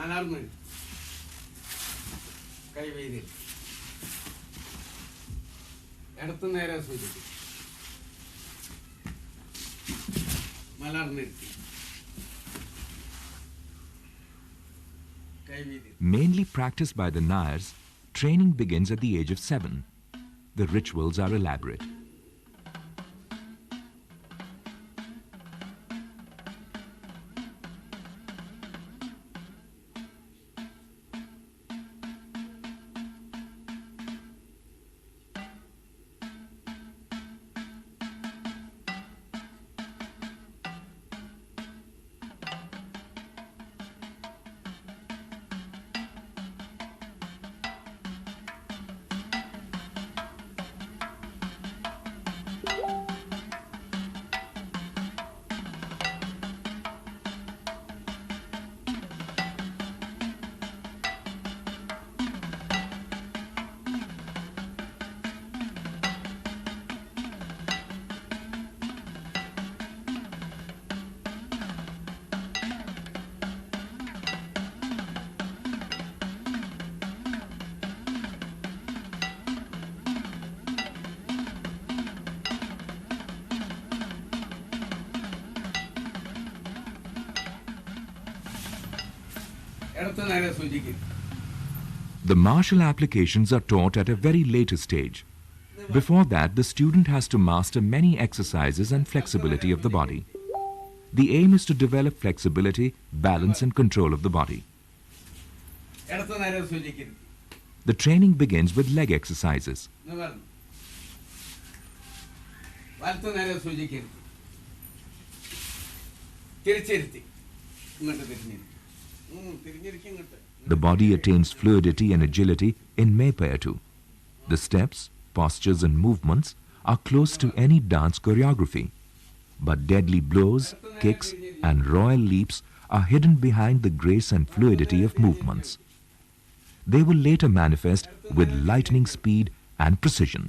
മലർന്ന് കൈ വീതി ഇടത്ത് നേരെ സൂചിക്കും. മലർന്നിരുത്തി കൈ വീതി. Mainly practiced by the Nayars, training begins at the age of 7. The rituals are elaborate. The martial applications are taught at a very later stage. Before that, the student has to master many exercises and flexibility of the body. The aim is to develop flexibility, balance and control of the body. The training begins with leg exercises. The body attains fluidity and agility in Mepayattu. The steps, postures and movements are close to any dance choreography. But deadly blows, kicks and royal leaps are hidden behind the grace and fluidity of movements. They will later manifest with lightning speed and precision.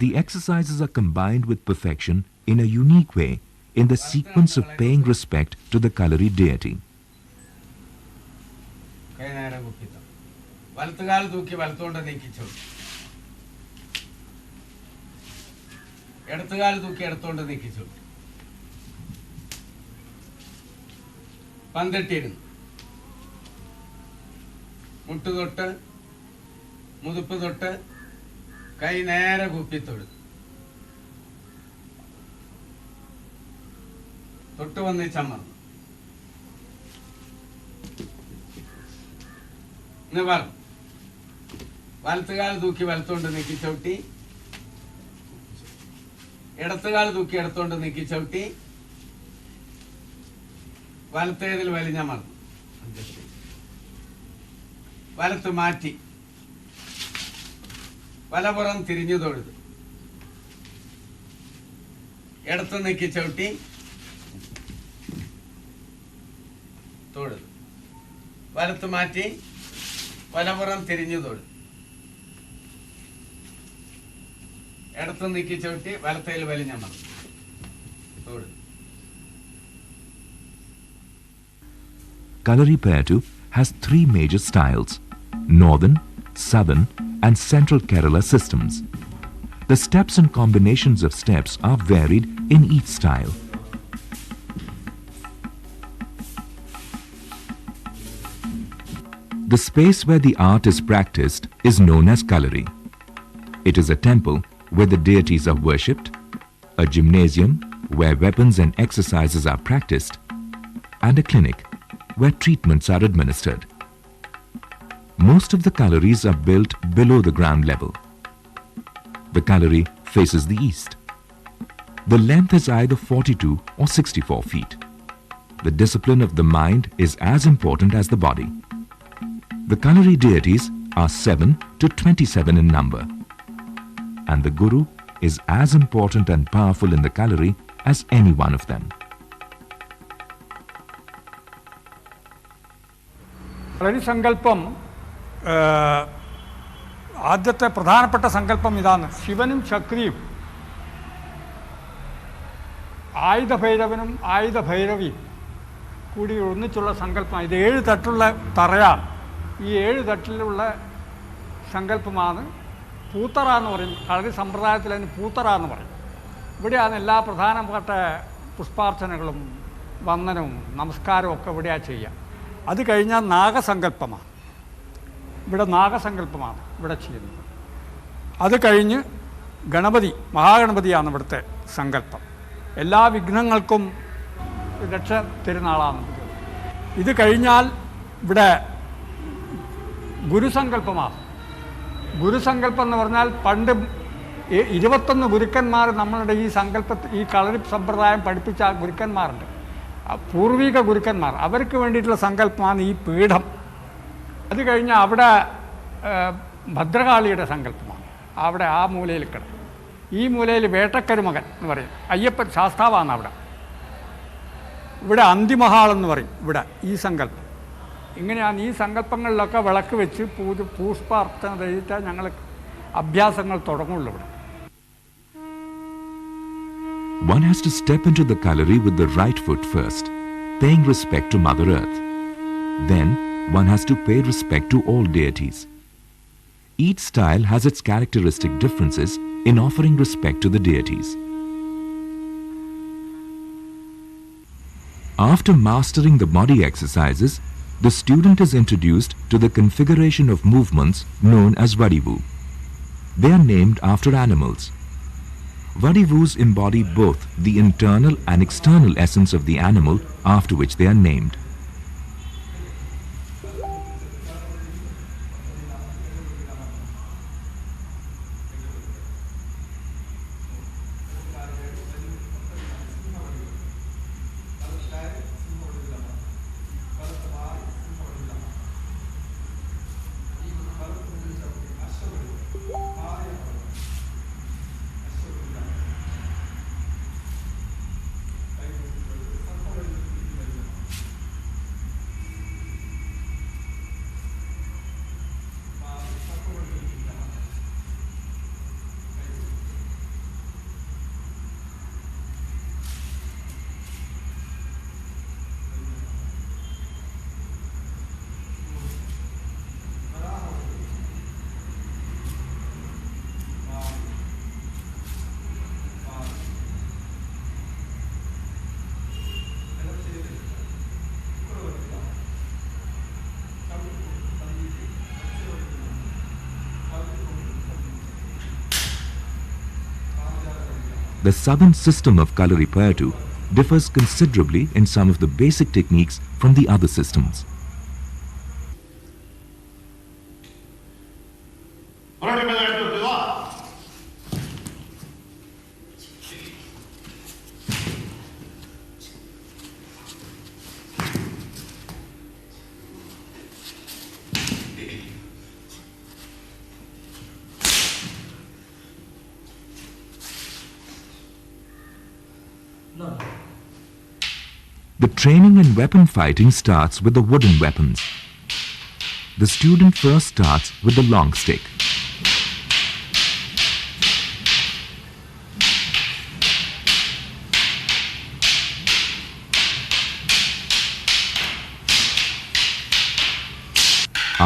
The exercises are combined with perfection in a unique way in the sequence of paying respect to the Kalari deity. മുട്ട് തൊട്ട് മുതുപ്പ് തൊട്ട് കൈ നേരെ കുപ്പിത്തൊടു തൊട്ട് വന്ന് ചമ്മർന്നു വലത്തുകാൽ തൂക്കി വലത്തോണ്ട് നീക്കി ചവിട്ടി ഇടത്തുകാൽ തൂക്കി ഇടത്തോണ്ട് നീക്കി ചവിട്ടി വലത്തേതിൽ വലിഞ്ഞമർന്നു വലത്ത് മാറ്റി വലപുറം തിരിഞ്ഞു തൊഴുതു ഇടത്ത് നീക്കി ചവിട്ടി തൊഴുതു വലത്ത് മാറ്റി വലപുറം തിരിഞ്ഞു തൊഴുതു ഇടത്ത് നീക്കി ചവിട്ടി വലത്തേൽ വലിഞ്ഞമർന്നു തൊഴുതു. Kalaripayattu has three major styles: Northern, Southern and Central Kerala systems. The steps and combinations of steps are varied in each style. The space where the art is practiced is known as Kalari. It is a temple where the deities are worshipped, a gymnasium where weapons and exercises are practiced, and a clinic where treatments are administered. Most of the Kalaris are built below the ground level. The Kalari faces the east. The length is either 42 or 64 feet. The discipline of the mind is as important as the body. The Kalari deities are 7 to 27 in number. And the Guru is as important and powerful in the Kalari as any one of them. കളരിസങ്കല്പം ആദ്യത്തെ പ്രധാനപ്പെട്ട സങ്കല്പം ഇതാണ്. ശിവനും ശക്തിയും ആയുധഭൈരവനും ആയുധഭൈരവിയും കൂടി ഒന്നിച്ചുള്ള സങ്കല്പം. ഇത് 7 തട്ടുള്ള തറയാണ്. ഈ 7 തട്ടിലുള്ള സങ്കല്പമാണ് പൂത്തറ എന്ന് പറയും. കളരി സമ്പ്രദായത്തിൽ അതിന് പൂത്തറ എന്ന് പറയും. ഇവിടെയാണ് എല്ലാ പ്രധാനപ്പെട്ട പുഷ്പാർച്ചനകളും വന്ദനവും നമസ്കാരവും ഒക്കെ ഇവിടെയാണ് ചെയ്യുക. അത് കഴിഞ്ഞാൽ നാഗസങ്കല്പമാണ്. ഇവിടെ നാഗസങ്കല്പമാണ് ഇവിടെ ചെയ്യുന്നത്. അത് കഴിഞ്ഞ് ഗണപതി, മഹാഗണപതിയാണ് ഇവിടുത്തെ സങ്കല്പം. എല്ലാ വിഘ്നങ്ങൾക്കും രക്ഷ തരുന്ന ആളാണ്. ഇത് കഴിഞ്ഞാൽ ഇവിടെ ഗുരുസങ്കല്പമാണ്. ഗുരുസങ്കല്പം എന്ന് പറഞ്ഞാൽ പണ്ട് 21 ഗുരുക്കന്മാർ നമ്മളുടെ ഈ കളരി സമ്പ്രദായം പഠിപ്പിച്ച ഗുരുക്കന്മാരുണ്ട്, പൂർവിക ഗുരുക്കന്മാർ. അവർക്ക് വേണ്ടിയിട്ടുള്ള സങ്കല്പമാണ് ഈ പീഠം. അത് കഴിഞ്ഞാൽ അവിടെ ഭദ്രകാളിയുടെ സങ്കല്പമാണ്. അവിടെ ആ മൂലയിൽ കിടക്കും. ഈ മൂലയിൽ വേട്ടക്കരുമകൻ എന്ന് പറയും. അയ്യപ്പൻ ശാസ്താവാണ് അവിടെ. ഇവിടെ അന്തിമഹാളെന്ന് പറയും. ഇവിടെ ഈ സങ്കല്പം. ഇങ്ങനെയാണ്. ഈ സങ്കല്പങ്ങളിലൊക്കെ വിളക്ക് വെച്ച് പുഷ്പാർച്ചന കഴിച്ചാൽ ഞങ്ങൾ അഭ്യാസങ്ങൾ തുടങ്ങുള്ളൂ ഇവിടെ. One has to step into the kalari with the right foot first, paying respect to Mother Earth. Then one has to pay respect to all deities. Each style has its characteristic differences in offering respect to the deities. After mastering the body exercises, the student is introduced to the configuration of movements known as Vadivu. They are named after animals. Vadivus embody both the internal and external essence of the animal after which they are named. The southern system of Kalaripayattu differs considerably in some of the basic techniques from the other systems. The training in weapon fighting starts with the wooden weapons. The student first starts with the long stick.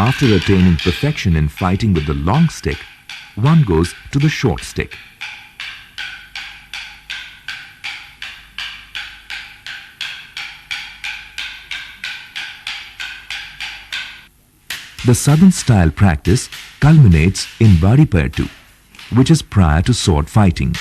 After attaining perfection in fighting with the long stick, one goes to the short stick. The southern style practice culminates in Vadipayattu, which is prior to sword fighting.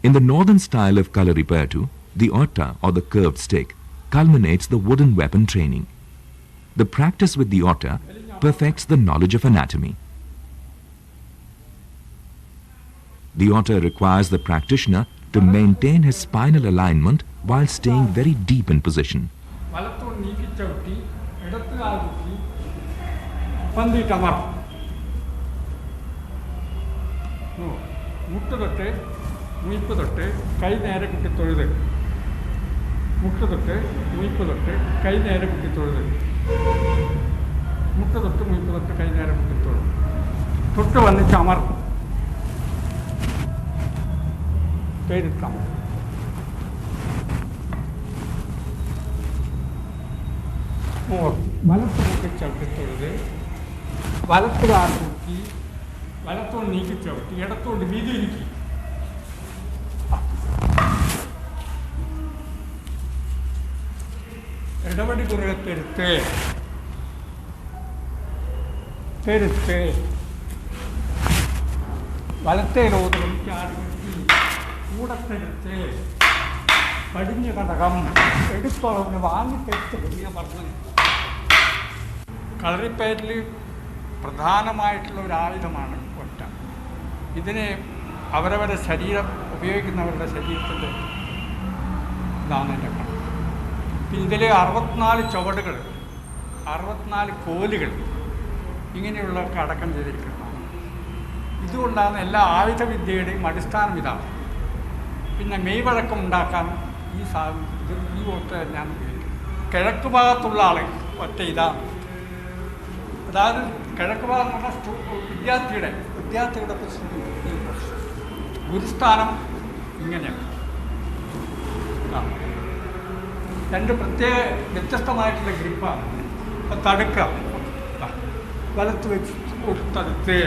In the northern style of Kalaripayattu, the otta or the curved stick culminates the wooden weapon training. The practice with the otta perfects the knowledge of anatomy. The otter requires the practitioner to maintain his spinal alignment while staying very deep in position. വലത്തോട് നീക്കി ചവിട്ടി ഇടത്ത് കാൽ കുത്തി പന്തിട്ട് അമർത്തും. മുട്ട് തൊട്ട് മുയിപ്പ് തൊട്ട് കൈ നേരെ കുത്തി തൊഴുത്. മുട്ട് തൊട്ട് മുയിപ്പ് തൊട്ട് കൈ നേരെ കുത്തി തൊഴുത്. മുട്ട് തൊട്ട് മുയിപ്പ് തൊട്ട് കൈ നേരെ കുത്തി തൊഴുത്. തൊട്ട് വന്നിച്ച് അമർത്തും. പേരിട്ടാം. വലത്ത് മുട്ടി ചവിട്ടി തൊഴുത് വലത്ത് കാൽ കുത്തി വലത്തോട് നീക്കി ചവിട്ടി ഇടത്തോട് വീതിയിരിക്കും. ഇടപെടി കുറുകത്തെടുത്ത് തെരുത്ത് വലത്തേലോട്ട് ചാടി കൂടത്തെടുത്ത് പടിഞ്ഞ കടകം എടുത്തോളവിന് വാങ്ങിത്തെടുത്ത് വലിയ പറഞ്ഞു. കളരിപ്പയറ്റിൽ പ്രധാനമായിട്ടുള്ള ഒരു ആയുധമാണ് ഒറ്റ. ഇതിനെ അവരവരുടെ ശരീരം ഉപയോഗിക്കുന്നവരുടെ ശരീരത്തിൻ്റെ ഇതാണ് എൻ്റെ കണക്ക്. ഇതിൽ 64 ചുവടുകൾ, 64 കോലുകൾ ഇങ്ങനെയുള്ളതൊക്കെ അടക്കം ചെയ്തിരിക്കുന്നതാണ്. ഇതുകൊണ്ടാണ് എല്ലാ ആയുധവിദ്യയുടെയും അടിസ്ഥാനം ഇതാണ്. പിന്നെ മെയ്വഴക്കം ഉണ്ടാക്കാൻ ഈ സാധനം ഈ ഒറ്റ ഞാൻ ഉപയോഗിക്കും. കിഴക്ക് ഭാഗത്തുള്ള ആൾ ഒറ്റ ഇതാണ്. അതായത് കിഴക്ക് ഭാഗം എന്ന് പറഞ്ഞാൽ വിദ്യാർത്ഥിയുടെ ഗുരുസ്ഥാനം ഇങ്ങനെയാണ്. രണ്ട് പ്രത്യേക വ്യത്യസ്തമായിട്ടുള്ള ഗ്രിപ്പാണ്. തടുക്കുക, വലത്ത് വെച്ച് തടുത്ത്.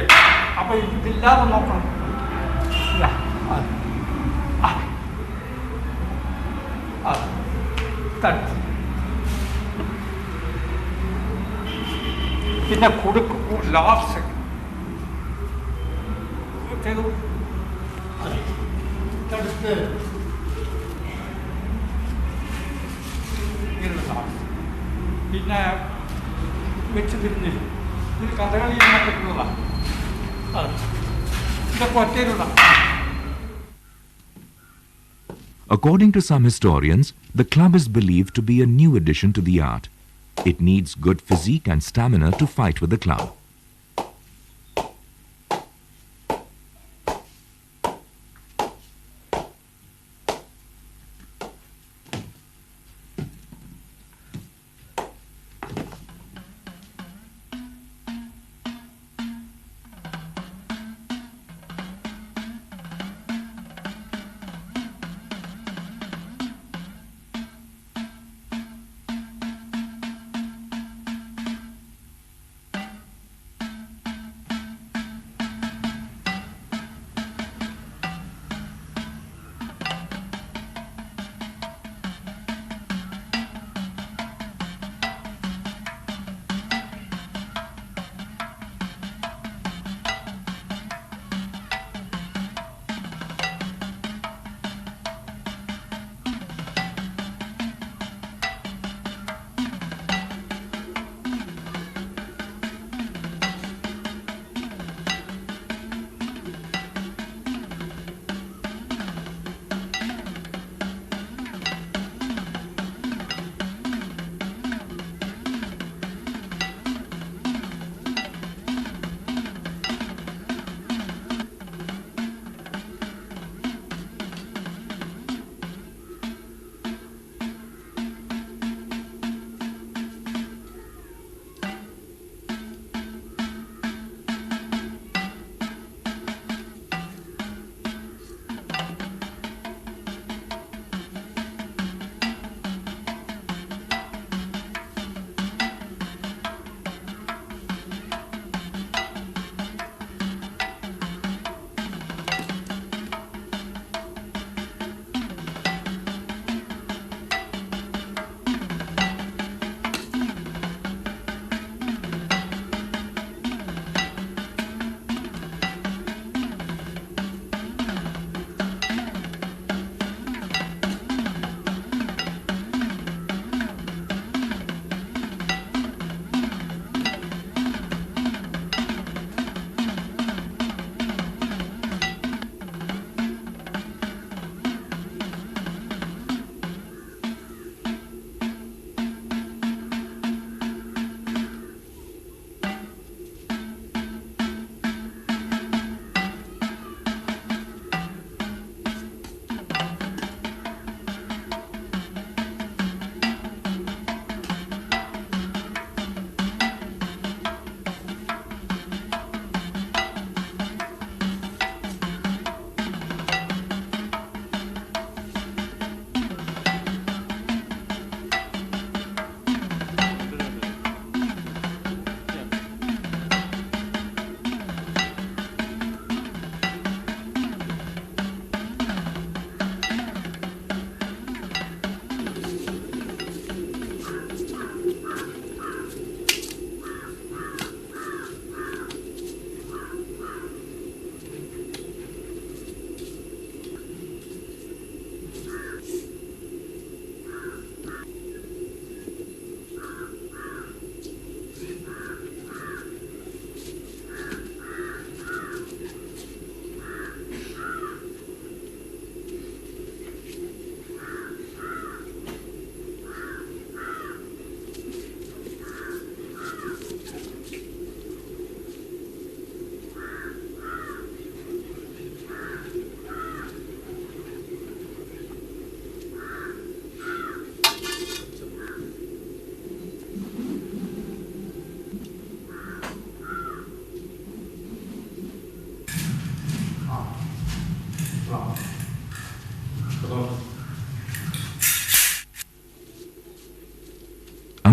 അപ്പോൾ ഇതില്ലാതെ നോക്കണം. തടുത്ത് പിന്നെ കൊടുക്കും. ലാസ്റ്റ് ചെയ്തു തടുത്ത് പിന്നെ വെച്ച് തിരിഞ്ഞ് ഇത് കഥകളി പറ്റുന്നതാണ്. ഇതൊക്കെ ഒറ്റയിലുള്ള. According to some historians, the club is believed to be a new addition to the art. It needs good physique and stamina to fight with the club.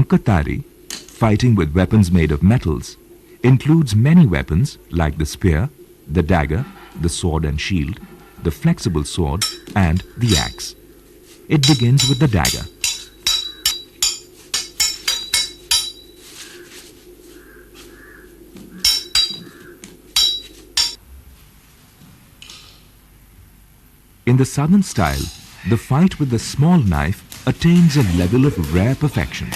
Lokatari, fighting with weapons made of metals, includes many weapons like the spear, the dagger, the sword and shield, the flexible sword and the axe. It begins with the dagger. In the southern style, the fight with the small knife attains a level of rare perfection.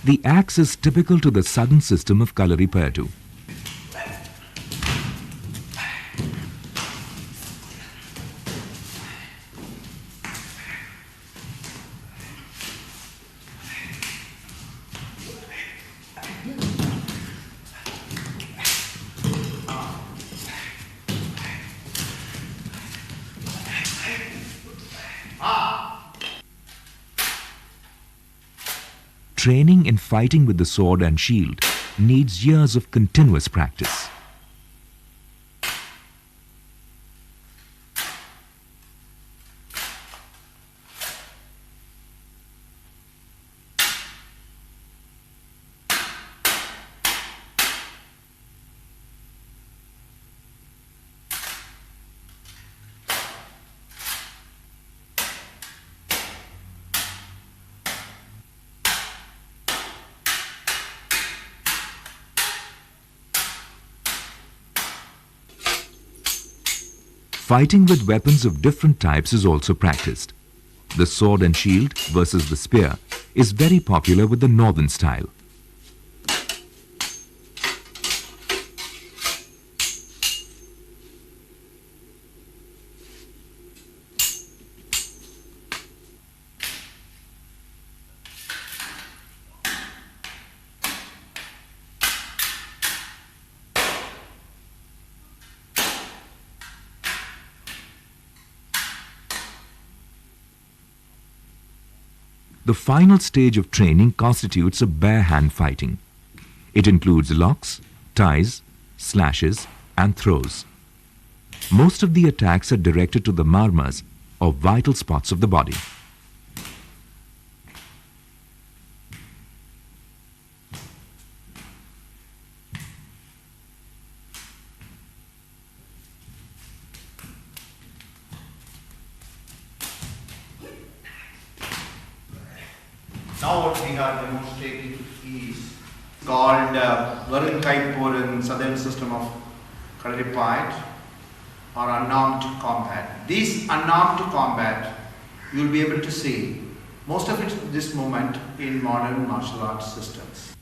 The axe is typical to the southern system of Kalaripayattu. Training in fighting with the sword and shield needs years of continuous practice. Fighting with weapons of different types is also practiced. The sword and shield versus the spear is very popular with the northern style. The final stage of training constitutes a bare hand fighting. It includes locks, ties, slashes and throws. Most of the attacks are directed to the marmas or vital spots of the body. Now what we are demonstrating is called Varunkaipur in southern system of Kalaripayattu or unarmed combat. This unarmed combat you will be able to see most of it this moment in modern martial arts systems.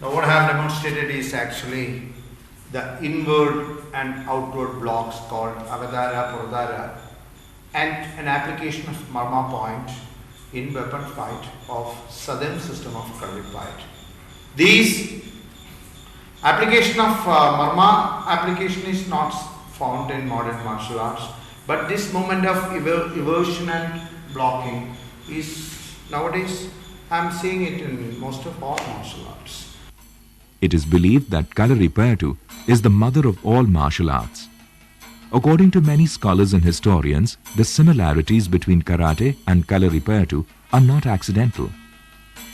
Now what I have demonstrated is actually the inward and outward blocks called Agadara, Purdara and an application of Marma point in weapon fight of southern system of Kalaripayattu. These application of Marma application is not found in modern martial arts, but this moment of evasion and blocking is nowadays I am seeing it in most of all martial arts. It is believed that Kalaripayattu is the mother of all martial arts. According to many scholars and historians, the similarities between karate and Kalaripayattu are not accidental.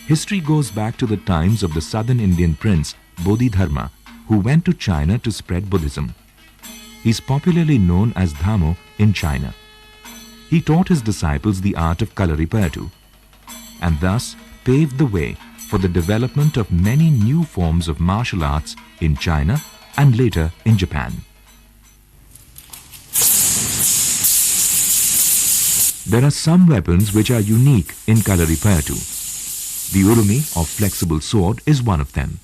History goes back to the times of the southern Indian prince Bodhidharma, who went to China to spread Buddhism. He is popularly known as Dhamo in China. He taught his disciples the art of Kalaripayattu and thus paved the way for the development of many new forms of martial arts in China and later in Japan. There are some weapons which are unique in Kalaripayattu. The urumi or flexible sword is one of them.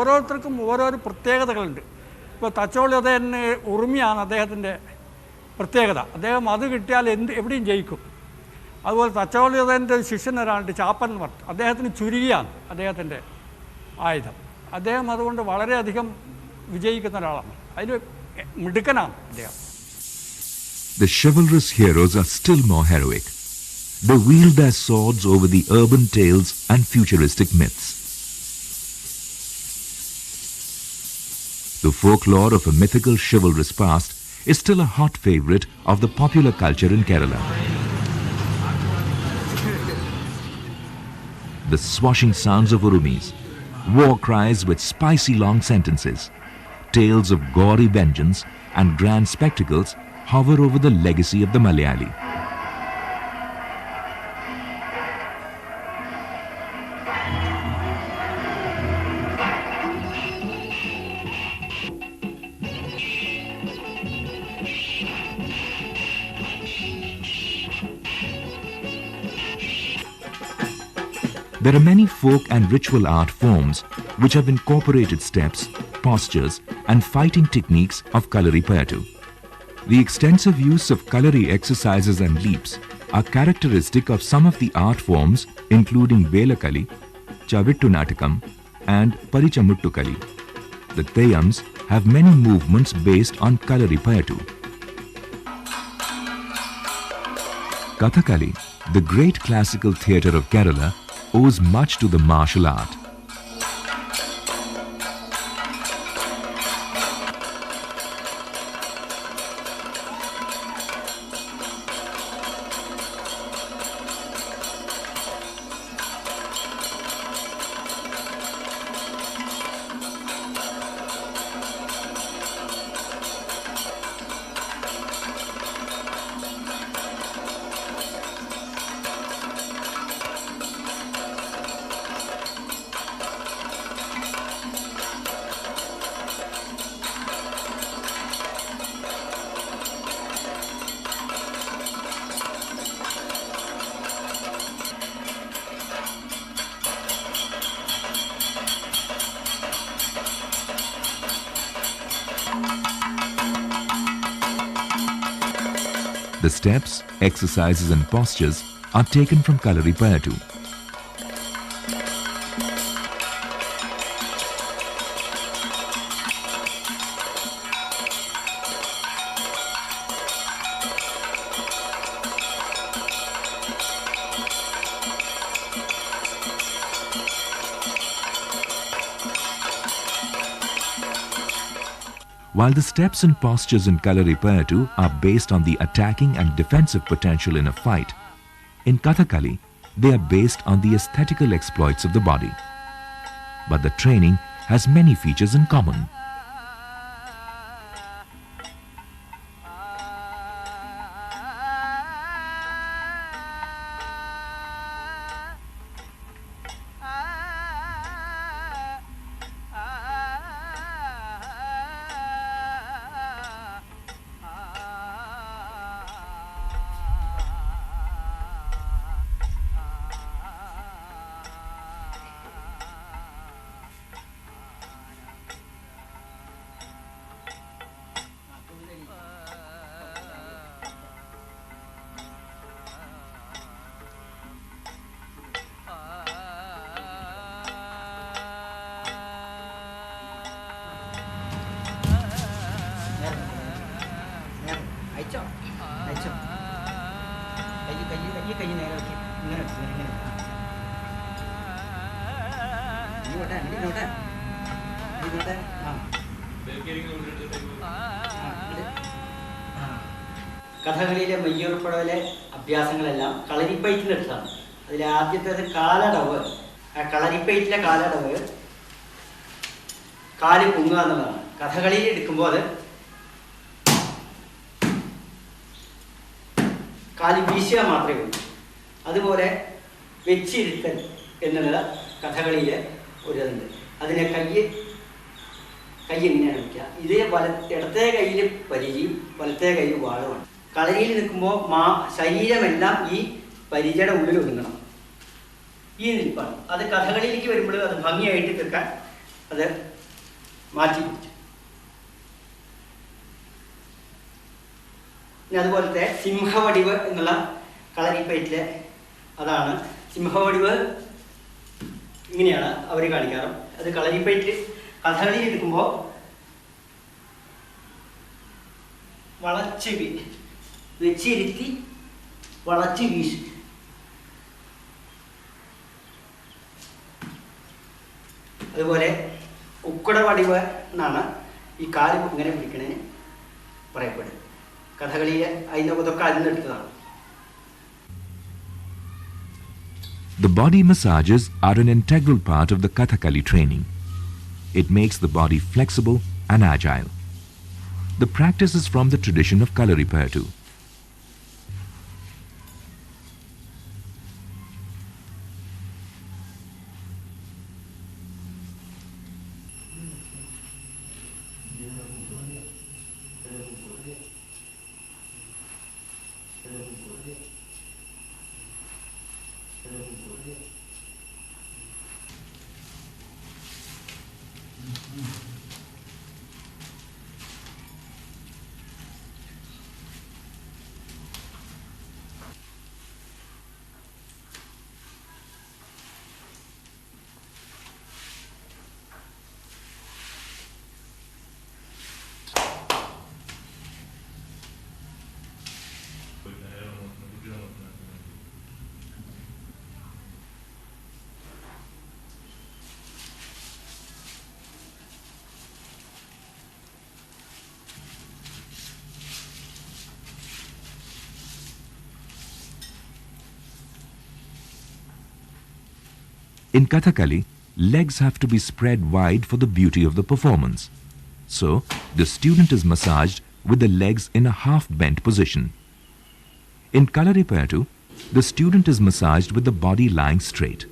ഓരോരുത്തർക്കും ഓരോരോ പ്രത്യേകതകളുണ്ട്. ഇപ്പോൾ തച്ചോളിതന് ഉറുമിയാണ് അദ്ദേഹത്തിൻ്റെ പ്രത്യേകത. അദ്ദേഹം അത് കിട്ടിയാൽ എവിടെയും ജയിക്കും. അതുപോലെ തച്ചോളിതൻ്റെ ശിഷ്യൻ ഒരാളുണ്ട്, ചാപ്പൻ എന്ന് പറഞ്ഞു. അദ്ദേഹത്തിന് ചുരുകിയാണ് അദ്ദേഹത്തിൻ്റെ ആയുധം. അദ്ദേഹം അതുകൊണ്ട് വളരെയധികം വിജയിക്കുന്ന ഒരാളാണ്. അതിൽ മിടുക്കനാണ് അദ്ദേഹം. The chivalrous heroes are still more heroic. They wield their swords over the urban tales and futuristic myths. The folklore of a mythical chivalrous past is still a hot favorite of the popular culture in Kerala. The swashing sounds of urumis, war cries with spicy long sentences, tales of gory vengeance and grand spectacles hover over the legacy of the Malayali. There are many folk and ritual art forms which have incorporated steps, postures and fighting techniques of Kalaripayattu. The extensive use of Kalari exercises and leaps are characteristic of some of the art forms including Velakali, Chavittu Natakam and Parichamuttukali. The Theyams have many movements based on Kalaripayattu. Kathakali, the great classical theatre of Kerala, owes much to the martial art. The steps, exercises and postures are taken from Kalaripayattu. While the steps and postures in Kalaripayattu are based on the attacking and defensive potential in a fight, in Kathakali they are based on the aesthetical exploits of the body. But the training has many features in common. കഥകളിയിലെ മയ്യൂർപ്പടവിലെ അഭ്യാസങ്ങളെല്ലാം കളരിപ്പയറ്റിനടുത്താണ്. അതിൽ ആദ്യത്തേത് കാലടവ്. ആ കളരിപ്പയറ്റിലെ കാലടവ് കാല് പൊങ്ങുക എന്നുള്ളതാണ്. കഥകളിയിൽ എടുക്കുമ്പോൾ അത് കാല് വീശുക മാത്രമേ ഉള്ളൂ. അതുപോലെ വെച്ചിരുത്തൽ എന്നുള്ള കഥകളിയിലെ ഒരു ഇതുണ്ട്. അതിനെ കൈ എങ്ങനെയാണ് വയ്ക്കുക, ഇത് ഇടത്തെ കയ്യിൽ പരിചയും വലത്തെ കയ്യിൽ വാളുമാണ്. കളരിയിൽ നിൽക്കുമ്പോൾ ശരീരമെല്ലാം ഈ പരിചയുടെ ഉള്ളിൽ ഒതുങ്ങണം. ഈ നിൽപ്പാണ്. അത് കഥകളിയിലേക്ക് വരുമ്പോൾ അത് ഭംഗിയായിട്ട് നിൽക്കാൻ അത് മാറ്റി പിടിച്ചു. പിന്നെ അതുപോലത്തെ സിംഹവടിവ് എന്നുള്ള കളരിപ്പയറ്റിലെ അതാണ്. സിംഹവടിവ് ഇങ്ങനെയാണ് അവർ കാണിക്കാറ്. അത് കളരിപ്പയറ്റ് കഥകളിയിൽ എടുക്കുമ്പോൾ വളച്ച് വെച്ചിരുത്തി വളച്ച് വീശി. അതുപോലെ ഉക്കട വടിവ് എന്നാണ് ഈ കാല് ഇങ്ങനെ പിടിക്കണതിന് പറയപ്പെടുന്നത്. കഥകളിയിൽ ഇതൊക്കെ അതിൽ നിന്ന് എടുത്തതാണ്. The body massages are an integral part of the Kathakali training. It makes the body flexible and agile. The practice is from the tradition of Kalaripayattu. In Kathakali, legs have to be spread wide for the beauty of the performance. So, the student is massaged with the legs in a half-bent position. In Kalaripayattu, the student is massaged with the body lying straight.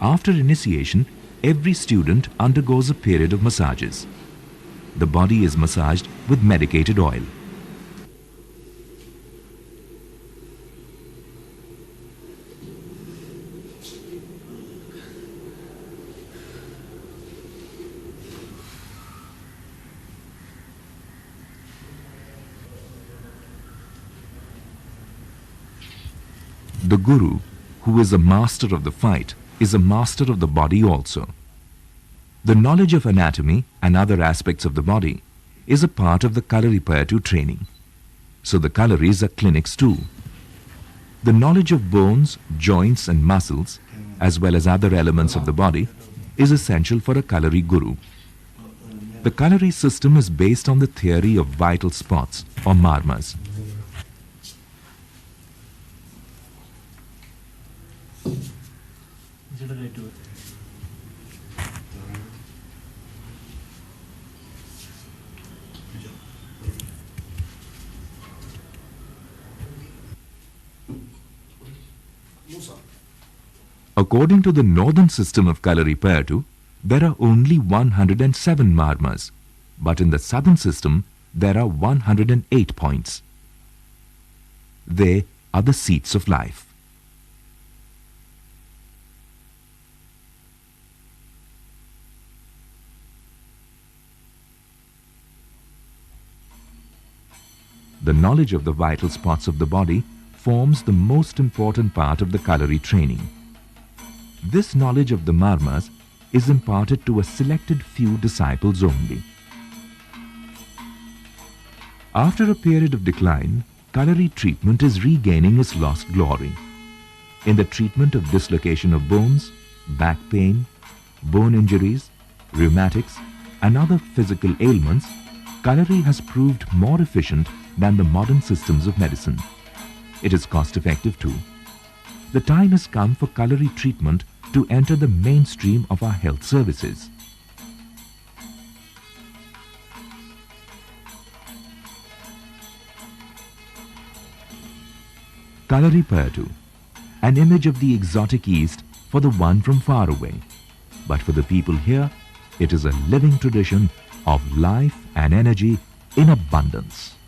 After initiation, every student undergoes a period of massages. The body is massaged with medicated oil. The Guru, who is a master of the fight, is a master of the body also. The knowledge of anatomy and other aspects of the body is a part of the Kalaripayattu training. So the Kalaris are clinics too. The knowledge of bones, joints and muscles, as well as other elements of the body, is essential for a Kalari Guru. The Kalari system is based on the theory of vital spots or marmas. According to the northern system of Kalaripayattu, there are only 107 marmas, but in the southern system, there are 108 points. They are the seats of life. The knowledge of the vital spots of the body forms the most important part of the Kalari training. This knowledge of the marmas is imparted to a selected few disciples only. After a period of decline, Kalari treatment is regaining its lost glory. In the treatment of dislocation of bones, back pain, bone injuries, rheumatics, and other physical ailments, Kalari has proved more efficient than the modern systems of medicine. it is cost effective too. The time has come for Kalari treatment to enter the mainstream of our health services. Kalari Payattu, an image of the exotic East for the one from far away. But for the people here, it is a living tradition of life and energy in abundance.